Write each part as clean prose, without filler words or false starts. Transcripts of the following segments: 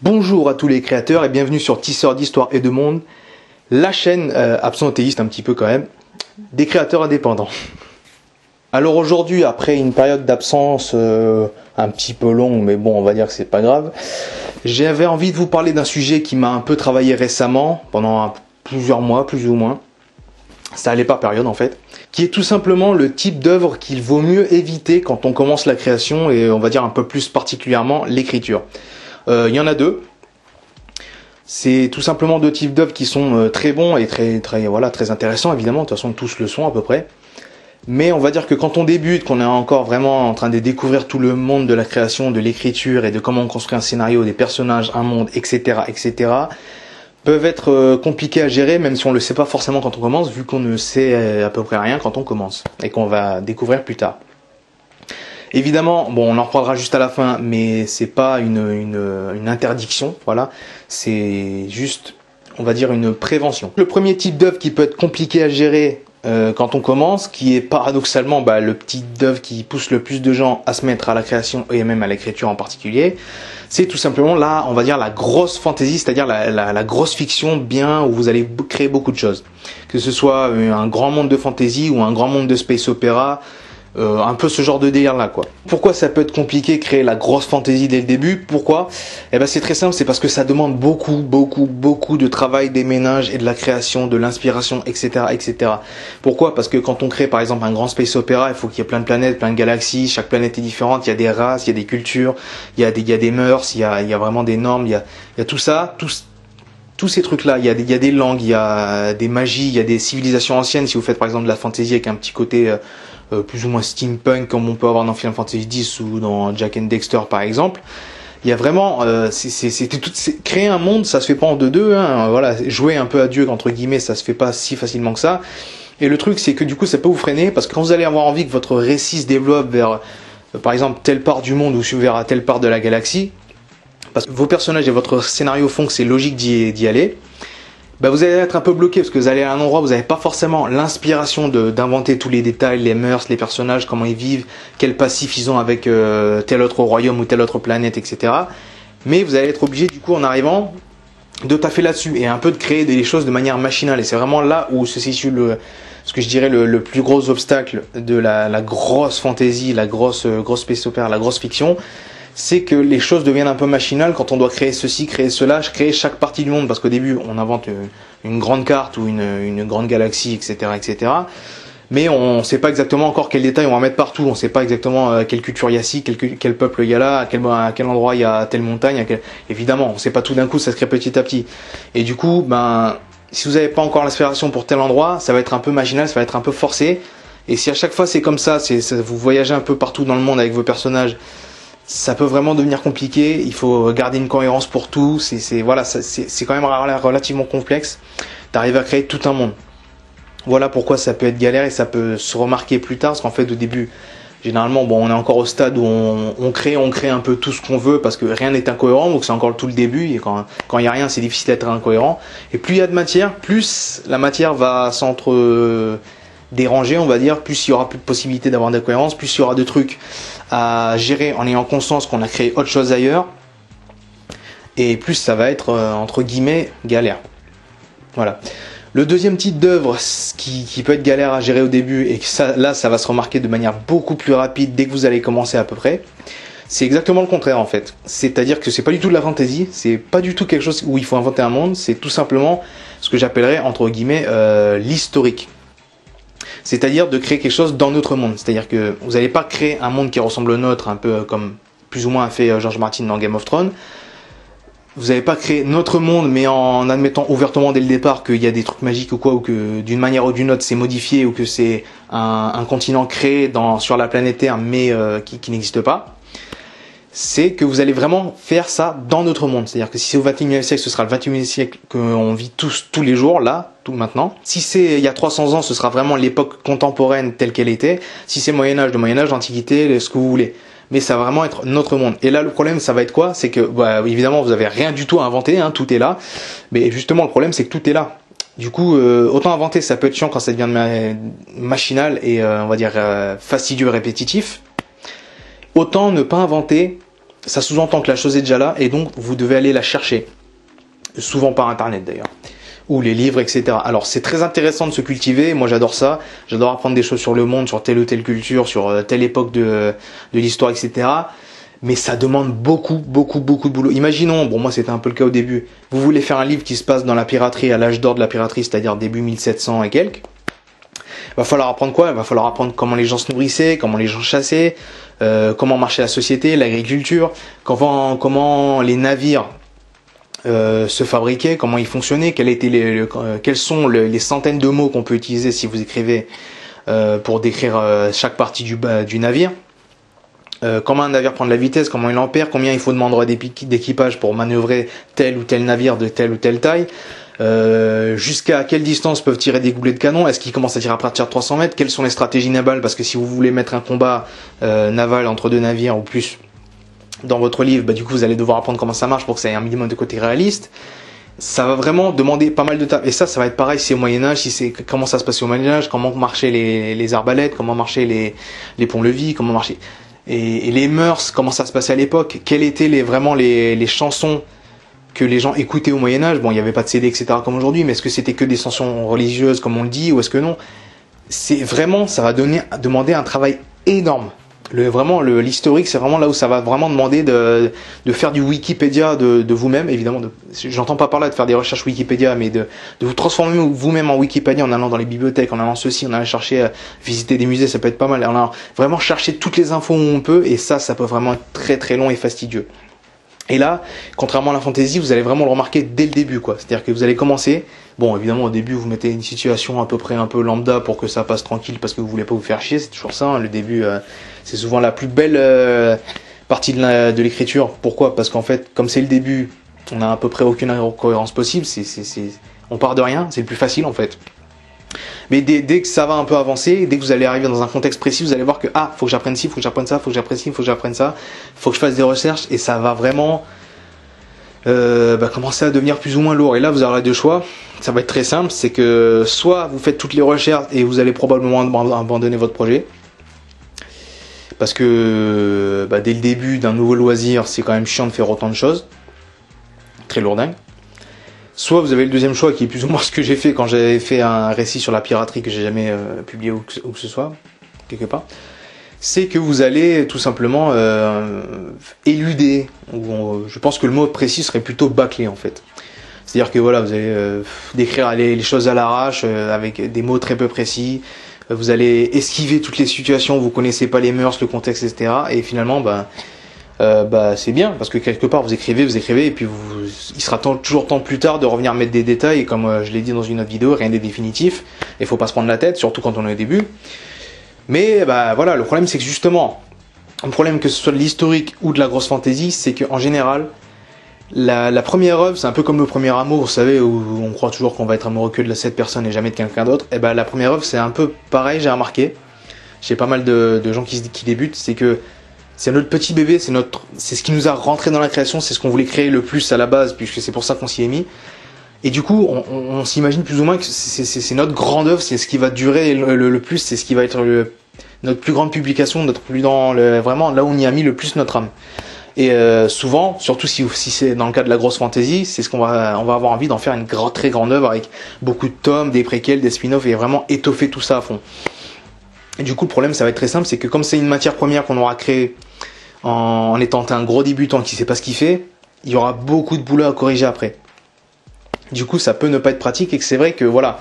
Bonjour à tous les créateurs et bienvenue sur Tisseurs d'Histoire et de Monde, la chaîne absentéiste un petit peu quand même, des créateurs indépendants. Alors aujourd'hui, après une période d'absence un petit peu longue, mais bon, on va dire que c'est pas grave, j'avais envie de vous parler d'un sujet qui m'a un peu travaillé récemment, pendant plusieurs mois, plus ou moins. Ça allait par période en fait, qui est tout simplement le type d'œuvre qu'il vaut mieux éviter quand on commence la création et on va dire un peu plus particulièrement l'écriture. Il y en a deux. C'est tout simplement deux types d'œuvres qui sont très bons et très intéressants évidemment. De toute façon, tous le sont à peu près. Mais on va dire que quand on débute, qu'on est encore vraiment en train de découvrir tout le monde de la création, de l'écriture et de comment on construit un scénario, des personnages, un monde, etc., peuvent être compliqués à gérer, même si on le sait pas forcément quand on commence, vu qu'on ne sait à peu près rien quand on commence et qu'on va découvrir plus tard. Évidemment, bon, on en reparlera juste à la fin, mais c'est pas une interdiction, voilà. C'est juste, on va dire, une prévention. Le premier type d'œuvre qui peut être compliqué à gérer quand on commence, qui est paradoxalement le petit œuvre qui pousse le plus de gens à se mettre à la création et même à l'écriture en particulier, c'est tout simplement là, on va dire, la grosse fantasy, c'est-à-dire la grosse fiction bien où vous allez créer beaucoup de choses. Que ce soit un grand monde de fantasy ou un grand monde de space opéra, un peu ce genre de délire là quoi. Pourquoi ça peut être compliqué de créer la grosse fantasy dès le début? Pourquoi? Eh ben c'est très simple, c'est parce que ça demande beaucoup de travail, des ménages et de la création, de l'inspiration, etc. Pourquoi? Parce que quand on crée par exemple un grand space opéra, il faut qu'il y ait plein de planètes, plein de galaxies, chaque planète est différente, il y a des races, il y a des cultures, il y a des mœurs, il y a vraiment des normes, il y a tout ça, tous ces trucs-là, il y a des langues, il y a des magies, il y a des civilisations anciennes. Si vous faites par exemple de la fantasy avec un petit côté plus ou moins steampunk comme on peut avoir dans Final Fantasy X ou dans Jack and Dexter par exemple, il y a vraiment, créer un monde, ça se fait pas en deux, hein, voilà, jouer un peu à Dieu entre guillemets, ça se fait pas si facilement que ça. Et le truc c'est que du coup ça peut vous freiner parce que quand vous allez avoir envie que votre récit se développe vers, par exemple telle part du monde ou vers telle part de la galaxie, parce que vos personnages et votre scénario font que c'est logique d'y aller, vous allez être un peu bloqué parce que vous allez à un endroit où vous n'avez pas forcément l'inspiration d'inventer tous les détails, les mœurs, les personnages, comment ils vivent, quel passif ils ont avec tel autre royaume ou telle autre planète, etc. Mais vous allez être obligé du coup en arrivant de taffer là-dessus et un peu de créer des choses de manière machinale. Et c'est vraiment là où se situe ce que je dirais le plus gros obstacle de la grosse fantasy, la grosse space opera, la grosse fiction. C'est que les choses deviennent un peu machinales quand on doit créer ceci, créer cela, créer chaque partie du monde, parce qu'au début on invente une grande carte ou une grande galaxie, etc. Mais on ne sait pas exactement encore quels détails on va mettre partout, on ne sait pas exactement quelle culture il y a ici, quel peuple il y a là, à quel endroit il y a telle montagne, évidemment on ne sait pas tout d'un coup, ça se crée petit à petit. Et du coup, si vous n'avez pas encore l'inspiration pour tel endroit, ça va être un peu machinal, ça va être un peu forcé. Et si à chaque fois c'est comme ça, vous voyagez un peu partout dans le monde avec vos personnages, ça peut vraiment devenir compliqué. Il faut garder une cohérence pour tout. C'est quand même relativement complexe d'arriver à créer tout un monde. Voilà pourquoi ça peut être galère et ça peut se remarquer plus tard, parce qu'en fait au début, généralement, on est encore au stade où on crée un peu tout ce qu'on veut parce que rien n'est incohérent, donc c'est encore tout le début. Et quand il y a rien, c'est difficile d'être incohérent. Et plus il y a de matière, plus la matière va déranger, on va dire, plus il y aura plus de possibilités d'avoir d'incohérence, plus il y aura de trucs à gérer en ayant conscience qu'on a créé autre chose ailleurs, et plus ça va être entre guillemets galère. Voilà. Le deuxième type d'œuvre qui peut être galère à gérer au début et que ça va se remarquer de manière beaucoup plus rapide dès que vous allez commencer à peu près, c'est exactement le contraire en fait. C'est-à-dire que c'est pas du tout de la fantasy, c'est pas du tout quelque chose où il faut inventer un monde, c'est tout simplement ce que j'appellerais entre guillemets l'historique. C'est-à-dire de créer quelque chose dans notre monde. C'est-à-dire que vous n'allez pas créer un monde qui ressemble au nôtre, un peu comme plus ou moins a fait George Martin dans Game of Thrones. Vous n'allez pas créer notre monde, mais en admettant ouvertement dès le départ qu'il y a des trucs magiques ou quoi, ou que d'une manière ou d'une autre c'est modifié, ou que c'est un continent créé sur la planète Terre, mais qui n'existe pas. C'est que vous allez vraiment faire ça dans notre monde. C'est-à-dire que si c'est au 21e siècle, ce sera le 21e siècle qu'on vit tous les jours, là, tout maintenant. Si c'est il y a 300 ans, ce sera vraiment l'époque contemporaine telle qu'elle était. Si c'est Moyen-Âge, de Moyen-Âge, l'Antiquité, ce que vous voulez. Mais ça va vraiment être notre monde. Et là, le problème, ça va être quoi? C'est que, évidemment, vous avez rien du tout à inventer, hein, tout est là. Mais justement, le problème, c'est que tout est là. Du coup, autant inventer, ça peut être chiant quand ça devient machinal et, on va dire, fastidieux, répétitif. Autant ne pas inventer ça sous-entend que la chose est déjà là et donc vous devez aller la chercher, souvent par internet d'ailleurs, ou les livres, etc. Alors c'est très intéressant de se cultiver, moi j'adore ça, j'adore apprendre des choses sur le monde, sur telle ou telle culture, sur telle époque de l'histoire, etc. Mais ça demande beaucoup de boulot. Imaginons, bon moi c'était un peu le cas au début, vous voulez faire un livre qui se passe dans la piraterie, à l'âge d'or de la piraterie, c'est-à-dire début 1700 et quelques. Va falloir apprendre quoi? Il va falloir apprendre comment les gens se nourrissaient, comment les gens chassaient, comment marchait la société, l'agriculture, comment les navires se fabriquaient, comment ils fonctionnaient, quels sont les centaines de mots qu'on peut utiliser si vous écrivez pour décrire chaque partie du navire. Comment un navire prend de la vitesse, comment il en perd, combien il faut demander d'équipage pour manœuvrer tel ou tel navire de telle ou telle taille, jusqu'à quelle distance peuvent tirer des goulets de canon, est-ce qu'ils commencent à tirer à partir de 300 mètres, quelles sont les stratégies navales, parce que si vous voulez mettre un combat naval entre deux navires ou plus dans votre livre, bah, du coup vous allez devoir apprendre comment ça marche pour que ça ait un minimum de côté réaliste. Ça va vraiment demander pas mal de taf. Et ça va être pareil si c'est au Moyen-Âge, si c'est comment ça se passait au Moyen-Âge, comment marchaient les arbalètes, comment marchaient les ponts-levis, comment marchaient et les mœurs, comment ça se passait à l'époque, quelles étaient vraiment les chansons que les gens écoutaient au Moyen-Âge. Bon, il n'y avait pas de CD, etc. comme aujourd'hui, mais est-ce que c'était que des chansons religieuses comme on le dit, ou est-ce que non? C'est vraiment, ça va demander un travail énorme. L'historique, c'est vraiment là où ça va vraiment demander de faire du Wikipédia de vous-même, évidemment. J'entends pas par là de faire des recherches Wikipédia, mais de vous transformer vous-même en Wikipédia en allant dans les bibliothèques, en allant ceci, en allant chercher, visiter des musées, ça peut être pas mal. En allant vraiment chercher toutes les infos où on peut, et ça peut vraiment être très très long et fastidieux. Et là, contrairement à la fantasy, vous allez vraiment le remarquer dès le début, quoi. C'est-à-dire que vous allez commencer. Bon, évidemment, au début, vous mettez une situation à peu près un peu lambda pour que ça passe tranquille parce que vous voulez pas vous faire chier. C'est toujours ça. Hein. Le début, c'est souvent la plus belle partie de l'écriture. Pourquoi? Parce qu'en fait, comme c'est le début, on a à peu près aucune cohérence possible. On part de rien. C'est le plus facile, en fait. Mais dès que ça va un peu avancer, dès que vous allez arriver dans un contexte précis, vous allez voir que faut que j'apprenne ci, faut que j'apprenne ça, faut que j'apprenne ci, faut que j'apprenne ça, faut que je fasse des recherches, et ça va vraiment commencer à devenir plus ou moins lourd. Et là, vous aurez deux choix. Ça va être très simple, c'est que soit vous faites toutes les recherches et vous allez probablement abandonner votre projet, parce que dès le début d'un nouveau loisir, c'est quand même chiant de faire autant de choses, très lourdingue. Soit vous avez le deuxième choix qui est plus ou moins ce que j'ai fait quand j'avais fait un récit sur la piraterie que j'ai jamais publié où que ce soit, quelque part. C'est que vous allez tout simplement éluder, je pense que le mot précis serait plutôt bâcler en fait. C'est-à-dire que voilà, vous allez décrire les choses à l'arrache avec des mots très peu précis, vous allez esquiver toutes les situations, vous connaissez pas les mœurs, le contexte, etc. Et finalement, c'est bien parce que quelque part vous écrivez et puis il sera toujours temps plus tard de revenir mettre des détails et comme je l'ai dit dans une autre vidéo, rien n'est définitif et faut pas se prendre la tête, surtout quand on est au début. Mais voilà, le problème c'est que justement, le problème que ce soit de l'historique ou de la grosse fantasy, c'est qu'en général la première œuvre, c'est un peu comme le premier amour, vous savez, où on croit toujours qu'on va être amoureux que de cette personne et jamais de quelqu'un d'autre. Et la première œuvre c'est un peu pareil, j'ai remarqué, j'ai pas mal de gens qui débutent, c'est que c'est notre petit bébé, c'est ce qui nous a rentré dans la création, c'est ce qu'on voulait créer le plus à la base, puisque c'est pour ça qu'on s'y est mis. Et du coup, on s'imagine plus ou moins que c'est notre grande œuvre, c'est ce qui va durer le plus, c'est ce qui va être notre plus grande publication, vraiment là où on y a mis le plus notre âme. Et souvent, surtout si c'est dans le cas de la grosse fantasy, c'est ce on va avoir envie d'en faire une très grande œuvre avec beaucoup de tomes, des préquels, des spin-offs et vraiment étoffer tout ça à fond. Et du coup, le problème, ça va être très simple, c'est que comme c'est une matière première qu'on aura créée en étant un gros débutant qui sait pas ce qu'il fait, il y aura beaucoup de boulot à corriger après. Du coup, ça peut ne pas être pratique et que c'est vrai que voilà,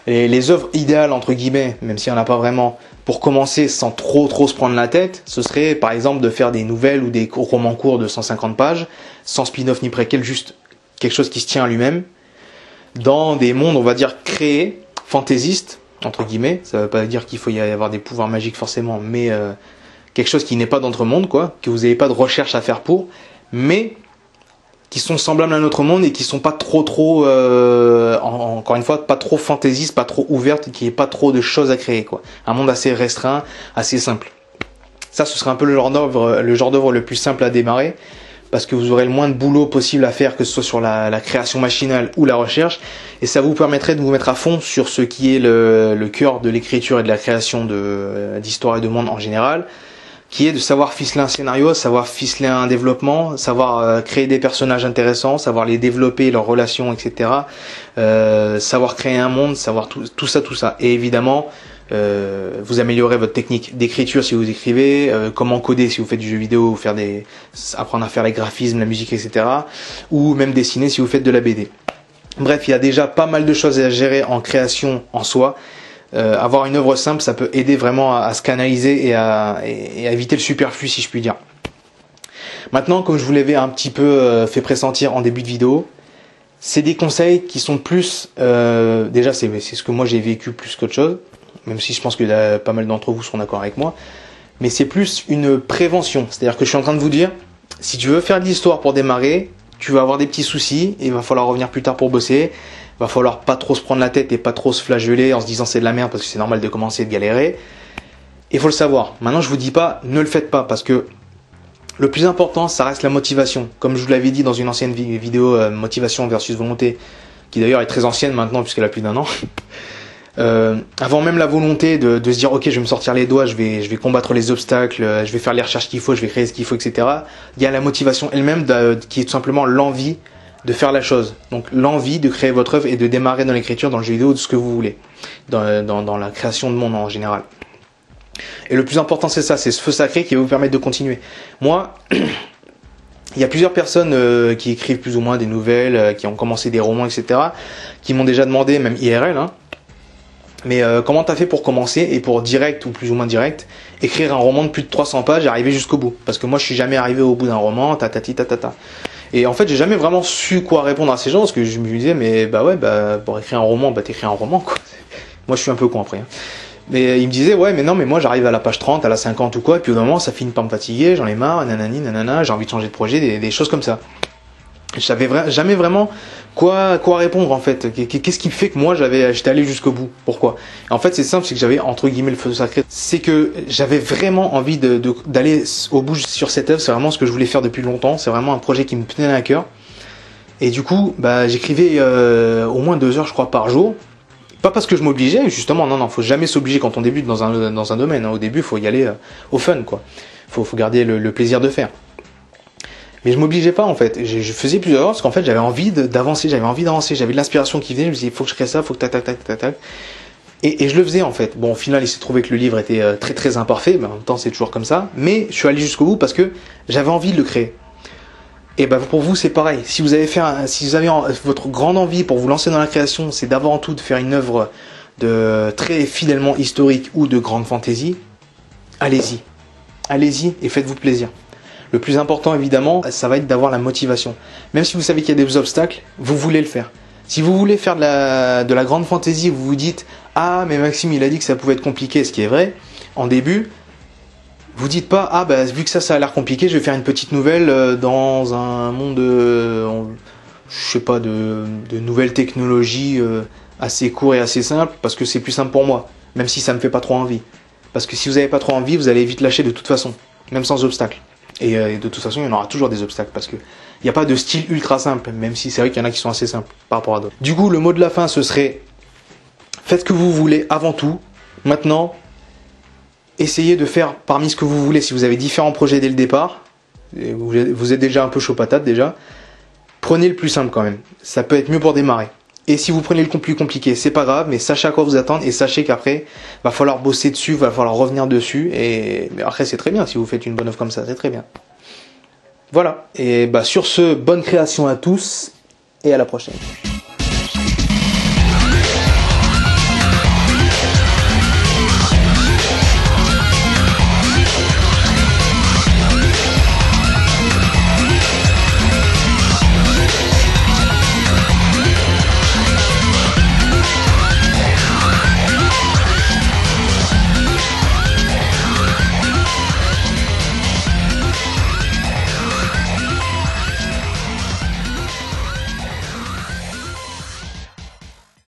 les œuvres idéales entre guillemets, même s'il n'y en a pas vraiment, pour commencer sans trop se prendre la tête, ce serait par exemple de faire des nouvelles ou des romans courts de 150 pages, sans spin-off ni préquel, juste quelque chose qui se tient à lui-même, dans des mondes, on va dire, créés, fantaisistes, entre guillemets. Ça ne veut pas dire qu'il faut y avoir des pouvoirs magiques forcément, mais quelque chose qui n'est pas dans notre monde, quoi, que vous n'avez pas de recherche à faire pour, mais qui sont semblables à notre monde et qui sont pas trop encore une fois, pas trop fantaisistes, pas trop ouvertes, qui n'ait pas trop de choses à créer, quoi. Un monde assez restreint, assez simple. Ça, ce serait un peu le genre d'œuvre le plus simple à démarrer, parce que vous aurez le moins de boulot possible à faire, que ce soit sur la création machinale ou la recherche, et ça vous permettrait de vous mettre à fond sur ce qui est le cœur de l'écriture et de la création d'histoire et de monde en général, qui est de savoir ficeler un scénario, savoir ficeler un développement, savoir créer des personnages intéressants, savoir les développer, leurs relations, etc. Savoir créer un monde, savoir tout ça. Et évidemment, vous améliorez votre technique d'écriture si vous écrivez, comment coder si vous faites du jeu vidéo, apprendre à faire les graphismes, la musique, etc. Ou même dessiner si vous faites de la BD. Bref, il y a déjà pas mal de choses à gérer en création en soi. Avoir une œuvre simple, ça peut aider vraiment à se canaliser et à éviter le superflu, si je puis dire. Maintenant, comme je vous l'avais un petit peu fait pressentir en début de vidéo, c'est des conseils qui sont plus... déjà, c'est ce que moi j'ai vécu plus qu'autre chose, même si je pense que pas mal d'entre vous seront d'accord avec moi, mais c'est plus une prévention. C'est-à-dire que je suis en train de vous dire, si tu veux faire de l'histoire pour démarrer, tu vas avoir des petits soucis, et il va falloir revenir plus tard pour bosser. Va falloir pas trop se prendre la tête et pas trop se flageller en se disant c'est de la merde, parce que c'est normal de commencer et de galérer. Il faut le savoir. Maintenant, je vous dis pas, ne le faites pas, parce que le plus important, ça reste la motivation. Comme je vous l'avais dit dans une ancienne vidéo, motivation versus volonté, qui d'ailleurs est très ancienne maintenant, puisqu'elle a plus d'1 an. Avant même la volonté de se dire ok, je vais me sortir les doigts, je vais combattre les obstacles, je vais faire les recherches qu'il faut, je vais créer ce qu'il faut, etc. Il y a la motivation elle-même qui est tout simplement l'envie de faire la chose. Donc l'envie de créer votre œuvre et de démarrer dans l'écriture, dans le jeu vidéo, de ce que vous voulez, dans la création de monde en général. Et le plus important, c'est ça, c'est ce feu sacré qui va vous permettre de continuer. Moi, il y a plusieurs personnes qui écrivent plus ou moins des nouvelles, qui ont commencé des romans, etc., qui m'ont déjà demandé, même IRL, hein, mais comment t'as fait pour commencer et pour direct ou plus ou moins direct écrire un roman de plus de 300 pages et arriver jusqu'au bout? Parce que moi je suis jamais arrivé au bout d'un roman, tatati tatata. Et en fait j'ai jamais vraiment su quoi répondre à ces gens, parce que je me disais mais bah ouais, bah pour écrire un roman, bah t'écris un roman quoi. Moi je suis un peu con après, hein. Mais il me disait ouais mais non mais moi j'arrive à la page 30, à la 50 ou quoi, et puis au moment ça finit par me fatiguer, j'en ai marre, nanani nanana, j'ai envie de changer de projet, des choses comme ça. Je savais jamais vraiment quoi répondre en fait. Qu'est-ce qui fait que moi j'étais allé jusqu'au bout? Pourquoi? Et en fait c'est simple, c'est que j'avais entre guillemets le feu sacré. C'est que j'avais vraiment envie d'aller au bout sur cette œuvre. C'est vraiment ce que je voulais faire depuis longtemps. C'est vraiment un projet qui me tenait à cœur. Et du coup, bah j'écrivais au moins 2 heures je crois par jour. Pas parce que je m'obligeais, justement, non, faut jamais s'obliger quand on débute dans un domaine. Hein. Au début, faut y aller au fun quoi. Faut garder le plaisir de faire. Mais je m'obligeais pas en fait, je faisais plusieurs heures parce qu'en fait j'avais envie d'avancer, j'avais de l'inspiration qui venait, je me disais il faut que je crée ça, il faut que tac. Et je le faisais en fait. Bon au final il s'est trouvé que le livre était très très imparfait, mais en même temps c'est toujours comme ça, mais je suis allé jusqu'au bout parce que j'avais envie de le créer. Et ben pour vous c'est pareil, si vous avez votre grande envie pour vous lancer dans la création, c'est d'avant tout de faire une œuvre de très fidèlement historique ou de grande fantaisie, allez-y et faites-vous plaisir. Le plus important, évidemment, ça va être d'avoir la motivation. Même si vous savez qu'il y a des obstacles, vous voulez le faire. Si vous voulez faire de la grande fantaisie, vous vous dites « Ah, mais Maxime, il a dit que ça pouvait être compliqué », ce qui est vrai, en début, vous dites pas « Ah, bah, vu que ça a l'air compliqué, je vais faire une petite nouvelle dans un monde, je sais pas, de nouvelles technologies assez court et assez simple, parce que c'est plus simple pour moi, même si ça me fait pas trop envie. » Parce que si vous n'avez pas trop envie, vous allez vite lâcher de toute façon, même sans obstacle. Et de toute façon, il y en aura toujours des obstacles parce que il n'y a pas de style ultra simple, même si c'est vrai qu'il y en a qui sont assez simples par rapport à d'autres. Du coup, le mot de la fin, ce serait faites ce que vous voulez avant tout. Maintenant, essayez de faire parmi ce que vous voulez. Si vous avez différents projets dès le départ, vous êtes déjà un peu chaud patate déjà, prenez le plus simple quand même. Ça peut être mieux pour démarrer. Et si vous prenez le plus compliqué, c'est pas grave, mais sachez à quoi vous attendre et sachez qu'après, va falloir bosser dessus, va falloir revenir dessus. Mais après, c'est très bien si vous faites une bonne œuvre comme ça, c'est très bien. Voilà. Et bah sur ce, bonne création à tous et à la prochaine.